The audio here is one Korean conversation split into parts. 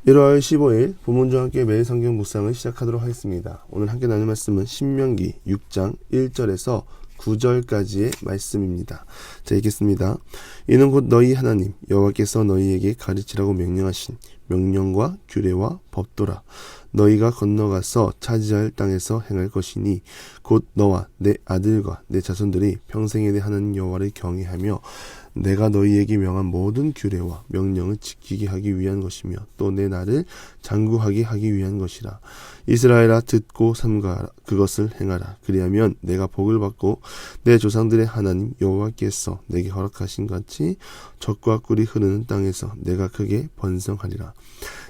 1월 15일 본문과 함께 매일 성경 묵상을 시작하도록 하겠습니다. 오늘 함께 나눌 말씀은 신명기 6장 1절에서 9절까지의 말씀입니다. 자, 읽겠습니다. 이는 곧 너희 하나님 여호와께서 너희에게 가르치라고 명령하신 명령과 규례와 법도라. 너희가 건너가서 차지할 땅에서 행할 것이니 곧 너와 내 아들과 내 자손들이 평생에 내 하나님 여호와를 경외하며 내가 너희에게 명한 모든 규례와 명령을 지키게 하기 위한 것이며 또 내 나를 장구하게 하기 위한 것이라. 이스라엘아 듣고 삼가하라. 그것을 행하라. 그리하면 내가 복을 받고 내 조상들의 하나님 여호와께서 내게 허락하신 같이 젖과 꿀이 흐르는 땅에서 내가 크게 번성하리라.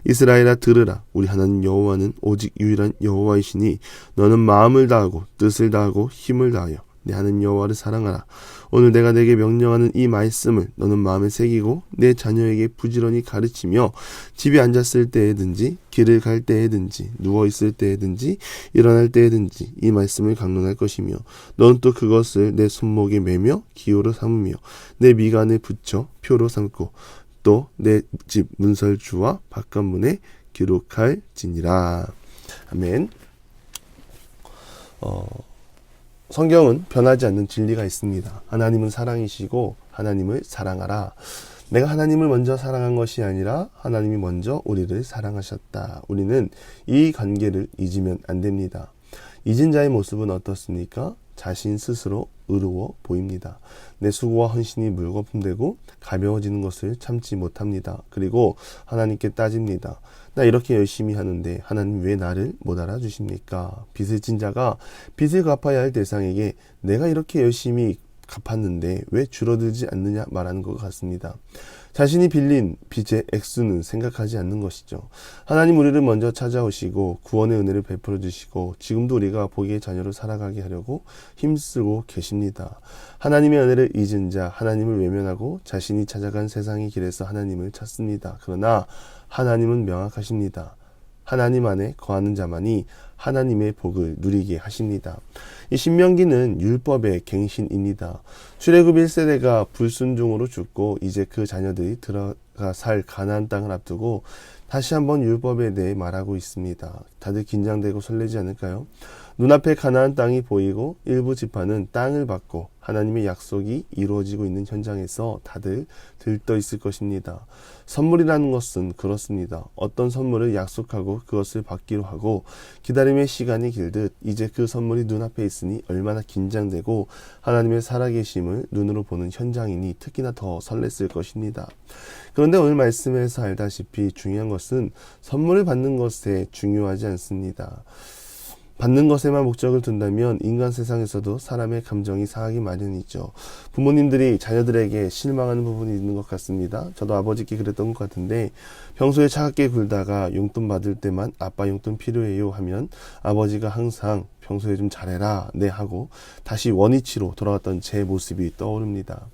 이스라엘아 들으라. 우리 하나님 여호와는 오직 유일한 여호와이시니 너는 마음을 다하고 뜻을 다하고 힘을 다하여 내 하나님 여호와를 사랑하라. 오늘 내가 내게 명령하는 이 말씀을 너는 마음에 새기고 내 자녀에게 부지런히 가르치며 집에 앉았을 때에든지 길을 갈 때에든지 누워있을 때에든지 일어날 때에든지 이 말씀을 강론할 것이며 너는 또 그것을 내 손목에 매며 기호로 삼으며 내 미간에 붙여 표로 삼고 또 내 집 문설주와 바깥문에 기록할지니라. 아멘. 성경은 변하지 않는 진리가 있습니다. 하나님은 사랑이시고 하나님을 사랑하라. 내가 하나님을 먼저 사랑한 것이 아니라 하나님이 먼저 우리를 사랑하셨다. 우리는 이 관계를 잊으면 안 됩니다. 잊은 자의 모습은 어떻습니까? 자신 스스로 의로워 보입니다. 내 수고와 헌신이 물거품되고 가벼워지는 것을 참지 못합니다. 그리고 하나님께 따집니다. 나 이렇게 열심히 하는데 하나님 왜 나를 못 알아주십니까? 빚을 진 자가 빚을 갚아야 할 대상에게 내가 이렇게 열심히 갚았는데 왜 줄어들지 않느냐 말하는 것 같습니다. 자신이 빌린 빚의 액수는 생각하지 않는 것이죠. 하나님 우리를 먼저 찾아오시고 구원의 은혜를 베풀어 주시고 지금도 우리가 복의 자녀로 살아가게 하려고 힘쓰고 계십니다. 하나님의 은혜를 잊은 자, 하나님을 외면하고 자신이 찾아간 세상의 길에서 하나님을 찾습니다. 그러나 하나님은 명확하십니다. 하나님 안에 거하는 자만이 하나님의 복을 누리게 하십니다. 이 신명기는 율법의 갱신입니다. 출애굽 1세대가 불순종으로 죽고 이제 그 자녀들이 들어가 살 가나안 땅을 앞두고 다시 한번 율법에 대해 말하고 있습니다. 다들 긴장되고 설레지 않을까요? 눈앞에 가나안 땅이 보이고 일부 지파는 땅을 받고 하나님의 약속이 이루어지고 있는 현장에서 다들 들떠 있을 것입니다. 선물이라는 것은 그렇습니다. 어떤 선물을 약속하고 그것을 받기로 하고 기다림의 시간이 길듯 이제 그 선물이 눈앞에 있으니 얼마나 긴장되고 하나님의 살아계심을 눈으로 보는 현장이니 특히나 더 설렜을 것입니다. 그런데 오늘 말씀에서 알다시피 중요한 것은 선물을 받는 것에 중요하지 않습니다. 받는 것에만 목적을 둔다면 인간 세상에서도 사람의 감정이 상하기 마련이죠. 부모님들이 자녀들에게 실망하는 부분이 있는 것 같습니다. 저도 아버지께 그랬던 것 같은데 평소에 차갑게 굴다가 용돈 받을 때만 아빠 용돈 필요해요 하면 아버지가 항상 평소에 좀 잘해라 네 하고 다시 원위치로 돌아갔던 제 모습이 떠오릅니다.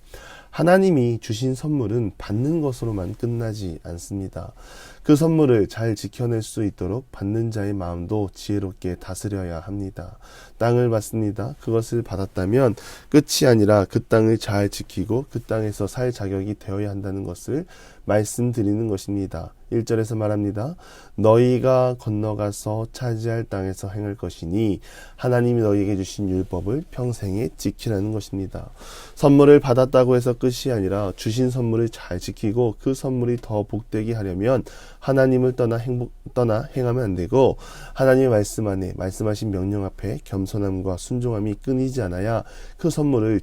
하나님이 주신 선물은 받는 것으로만 끝나지 않습니다. 그 선물을 잘 지켜낼 수 있도록 받는 자의 마음도 지혜롭게 다스려야 합니다. 땅을 받습니다. 그것을 받았다면 끝이 아니라 그 땅을 잘 지키고 그 땅에서 살 자격이 되어야 한다는 것을 말씀드리는 것입니다. 1절에서 말합니다. 너희가 건너가서 차지할 땅에서 행할 것이니 하나님이 너희에게 주신 율법을 평생에 지키라는 것입니다. 선물을 받았다고 해서 끝이 아니라 주신 선물을 잘 지키고 그 선물이 더 복되게 하려면 하나님을 떠나 행하면 안 되고 하나님의 말씀 안에 말씀하신 명령 앞에 겸손함과 순종함이 끊이지 않아야 그 선물을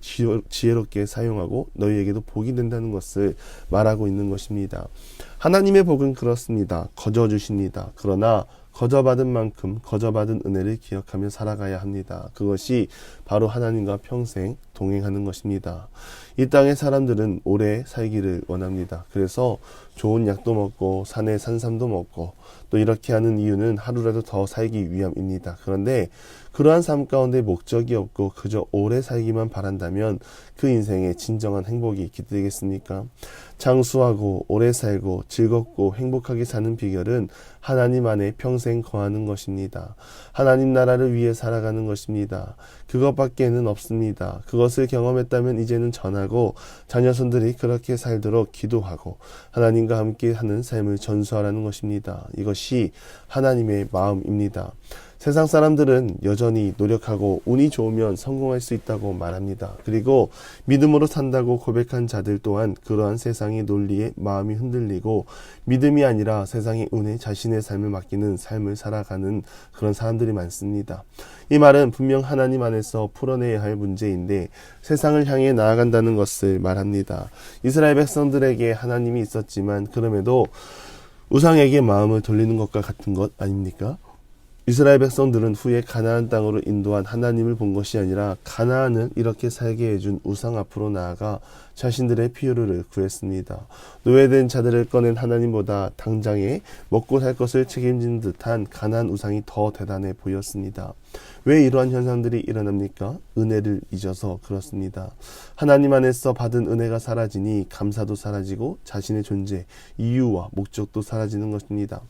지혜롭게 사용하고 너희에게도 복이 된다는 것을 말하고 있는 것입니다. 하나님의 복은 그렇습니다. 거저 주십니다. 그러나 거저받은 만큼 거저받은 은혜를 기억하며 살아가야 합니다. 그것이 바로 하나님과 평생 동행하는 것입니다. 이 땅의 사람들은 오래 살기를 원합니다. 그래서 좋은 약도 먹고 산의 산삼도 먹고 또 이렇게 하는 이유는 하루라도 더 살기 위함입니다. 그런데 그러한 삶 가운데 목적이 없고 그저 오래 살기만 바란다면 그 인생에 진정한 행복이 있게 되겠습니까? 장수하고 오래 살고 즐겁고 행복하게 사는 비결은 하나님 안에 평생 거하는 것입니다. 하나님 나라를 위해 살아가는 것입니다. 그것밖에는 없습니다. 그것을 경험했다면 이제는 전하고 자녀손들이 그렇게 살도록 기도하고 하나님과 함께 하는 삶을 전수하라는 것입니다. 이것이 하나님의 마음입니다. 세상 사람들은 여전히 노력하고 운이 좋으면 성공할 수 있다고 말합니다. 그리고 믿음으로 산다고 고백한 자들 또한 그러한 세상의 논리에 마음이 흔들리고 믿음이 아니라 세상의 운에 자신의 삶을 맡기는 삶을 살아가는 그런 사람들이 많습니다. 이 말은 분명 하나님 안에서 풀어내야 할 문제인데 세상을 향해 나아간다는 것을 말합니다. 이스라엘 백성들에게 하나님이 있었지만 그럼에도 우상에게 마음을 돌리는 것과 같은 것 아닙니까? 이스라엘 백성들은 후에 가나안 땅으로 인도한 하나님을 본 것이 아니라 가나안을 이렇게 살게 해준 우상 앞으로 나아가 자신들의 필요를 구했습니다. 노예된 자들을 꺼낸 하나님보다 당장에 먹고 살 것을 책임지는 듯한 가나안 우상이 더 대단해 보였습니다. 왜 이러한 현상들이 일어납니까? 은혜를 잊어서 그렇습니다. 하나님 안에서 받은 은혜가 사라지니 감사도 사라지고 자신의 존재, 이유와 목적도 사라지는 것입니다.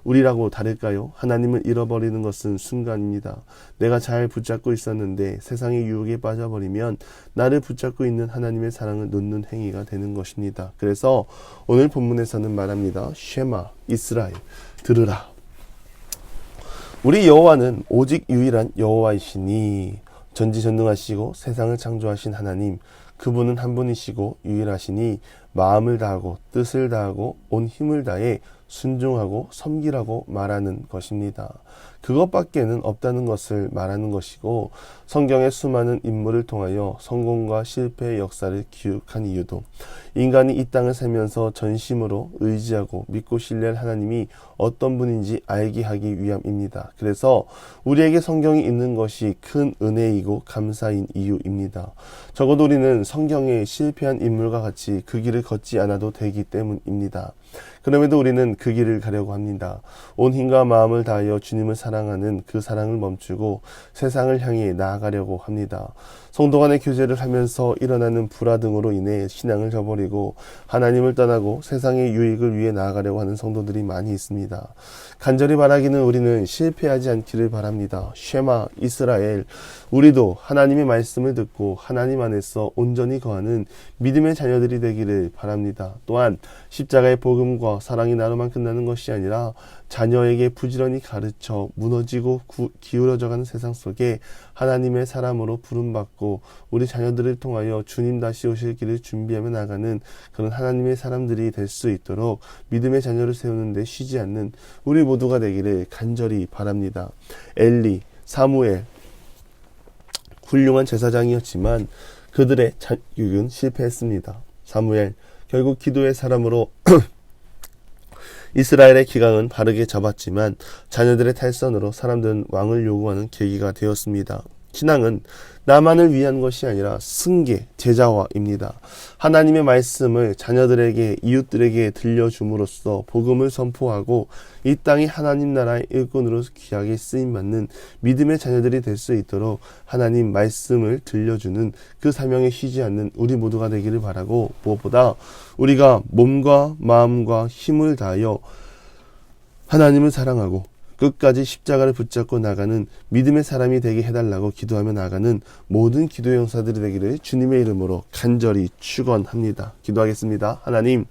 우리라고 다를까요? 하나님을 잃어버리는 것은 순간입니다. 내가 잘 붙잡고 있었는데 세상의 유혹에 빠져버리면 나를 붙잡고 있는 하나님의 사랑을 놓는 행위가 되는 것입니다. 그래서 오늘 본문에서는 말합니다. 쉐마 이스라엘 들으라. 우리 여호와는 오직 유일한 여호와이시니 전지전능하시고 세상을 창조하신 하나님 그분은 한 분이시고 유일하시니 마음을 다하고 뜻을 다하고 온 힘을 다해 순종하고 섬기라고 말하는 것입니다. 그것밖에는 없다는 것을 말하는 것이고 성경의 수많은 인물을 통하여 성공과 실패의 역사를 기록한 이유도 인간이 이 땅을 살면서 전심으로 의지하고 믿고 신뢰할 하나님이 어떤 분인지 알게 하기 위함입니다. 그래서 우리에게 성경이 있는 것이 큰 은혜이고 감사인 이유입니다. 적어도 우리는 성경에 실패한 인물과 같이 그 길을 걷지 않아도 되기 때문입니다. 그럼에도 우리는 그 길을 가려고 합니다. 온 힘과 마음을 다하여 주님을 사랑하는 그 사랑을 멈추고 세상을 향해 나아가려고 합니다. 성도 간의 교제를 하면서 일어나는 불화 등으로 인해 신앙을 저버리고 하나님을 떠나고 세상의 유익을 위해 나아가려고 하는 성도들이 많이 있습니다. 간절히 바라기는 우리는 실패하지 않기를 바랍니다. 쉐마 이스라엘 우리도 하나님의 말씀을 듣고 하나님 안에서 온전히 거하는 믿음의 자녀들이 되기를 바랍니다. 또한 십자가의 복음과 사랑이 나로만 끝나는 것이 아니라 자녀에게 부지런히 가르쳐 무너지고 기울어져가는 세상 속에 하나님의 사람으로 부름받고 우리 자녀들을 통하여 주님 다시 오실 길을 준비하며 나가는 그런 하나님의 사람들이 될 수 있도록 믿음의 자녀를 세우는 데 쉬지 않는 우리 모두가 되기를 간절히 바랍니다. 엘리, 사무엘 훌륭한 제사장이었지만 그들의 자육은 실패했습니다. 사무엘 결국 기도의 사람으로 이스라엘의 기강은 바르게 잡았지만 자녀들의 탈선으로 사람들은 왕을 요구하는 계기가 되었습니다. 신앙은 나만을 위한 것이 아니라 승계, 제자화입니다. 하나님의 말씀을 자녀들에게, 이웃들에게 들려줌으로써 복음을 선포하고 이 땅이 하나님 나라의 일꾼으로 귀하게 쓰임받는 믿음의 자녀들이 될 수 있도록 하나님 말씀을 들려주는 그 사명에 쉬지 않는 우리 모두가 되기를 바라고 무엇보다 우리가 몸과 마음과 힘을 다하여 하나님을 사랑하고 끝까지 십자가를 붙잡고 나가는 믿음의 사람이 되게 해달라고 기도하며 나가는 모든 기도의 용사들이 되기를 주님의 이름으로 간절히 축원합니다. 기도하겠습니다. 하나님,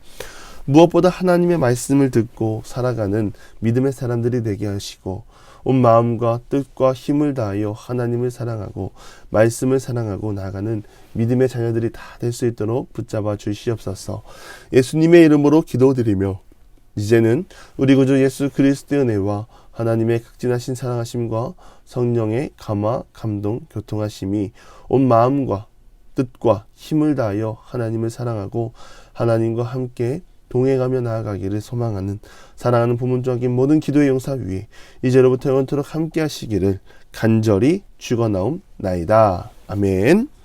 무엇보다 하나님의 말씀을 듣고 살아가는 믿음의 사람들이 되게 하시고 온 마음과 뜻과 힘을 다하여 하나님을 사랑하고 말씀을 사랑하고 나가는 믿음의 자녀들이 다 될 수 있도록 붙잡아 주시옵소서. 예수님의 이름으로 기도드리며 이제는 우리 구주 예수 그리스도의 은혜와 하나님의 극진하신 사랑하심과 성령의 감화, 감동, 교통하심이 온 마음과 뜻과 힘을 다하여 하나님을 사랑하고 하나님과 함께 동행하며 나아가기를 소망하는 사랑하는 부문적인 모든 기도의 용사 위에 이제로부터 영원토록 함께 하시기를 간절히 축원하옵나이다. 아멘.